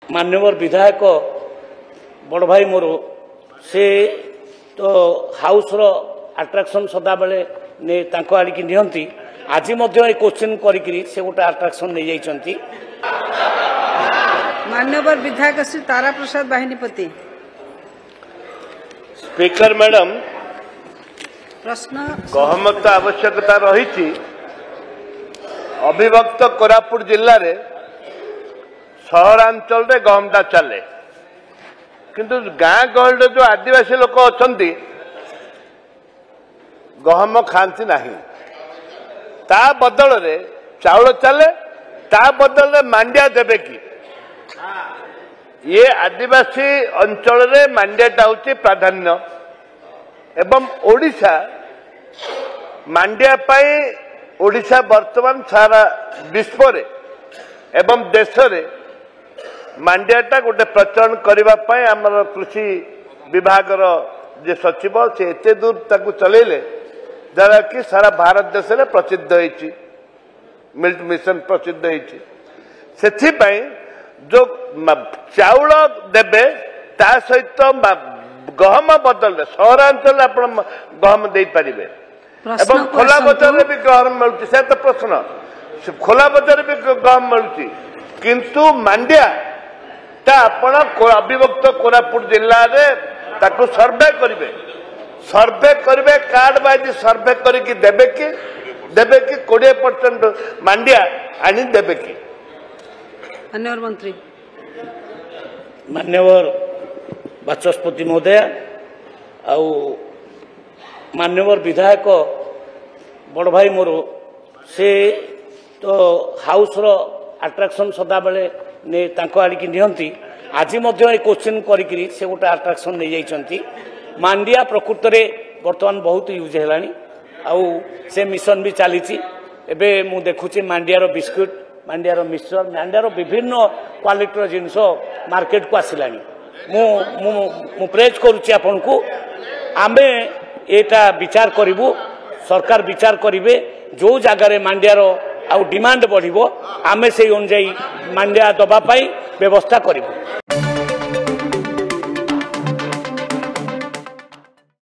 मान्यवर विधायक बड़ भाई मोर से तो हाउस रो अट्राक्शन सदा बेले ने तांको आड़ी की नियंती आज मध्य क्वेश्चन करी से गोटे अट्राक्शन नहीं जाइछंती। मान्यवर विधायक श्री तारा प्रसाद बाहिनीपति। स्पीकर मैडम प्रश्न गहमत आवश्यकता रही अविभक्त कोरापुट जिले में सहरांचल रे गहमटा चले किंतु गाँ गहल जो आदिवासी लोक अच्छा गहम खाती नहीं ता बदल रे चाउल चले ता बदल रे मांडिया देवे कि ये आदिवासी अंचल रे मांडियाटा हूँ प्राधान्य एवं ओडिशा मांडिया पाई ओडिशा वर्तमान सारा विश्व रे एवं देश रे मांडियाटा गोटे प्रचलन करने आमर कृषि विभाग जे सचिव से एते दूर ताकू चलेले जरा कि सारा भारत देश में प्रसिद्ध होइछि मिल्क मिशन प्रसिद्ध होइछि सेथिपाई जो चाउल देबे ता सहित गहम बदल सहरांचल आप गहम दे पारिबे एवं खोला बजार भी गहम मिलुछि से तो प्रश्न खोला बजार भी गहम मिलुछि किंतु मांडिया आपण अविभक्त कोरापुट जिले में ताकू सर्वे करेंगे कार्ड बाइज सर्वे करके देवे कि 20% मांडिया आनी देवे कि। मान्यवर मंत्री मान्यवर बाचस्पति महोदय आउ मान्यवर विधायक बड़ भाई मोर से तो हाउस रो अट्राक्शन सदा बेले ने तांको आड़ी की नियंती आज मध्य क्वेश्चन करी से गोटे अट्राक्शन नहीं जाइछंती। मांडिया प्रकृत रे वर्तमान बहुत यूज हेलानी आउ से मिशन भी चली एबे मु देखुची मांडियार बिस्कुट मांडियार मिक्सचर मांडियार विभिन्न क्वालिटी जिनस मार्केट को आसिलानी मु प्रेज करुच्ची आपन को आमे एटा विचार करिवु सरकार विचार करिवे जो जगार मांडियार आउ डिमांड बढ़िबो आमे से अनुसार मांडिया दबा पाई व्यवस्था करिवु।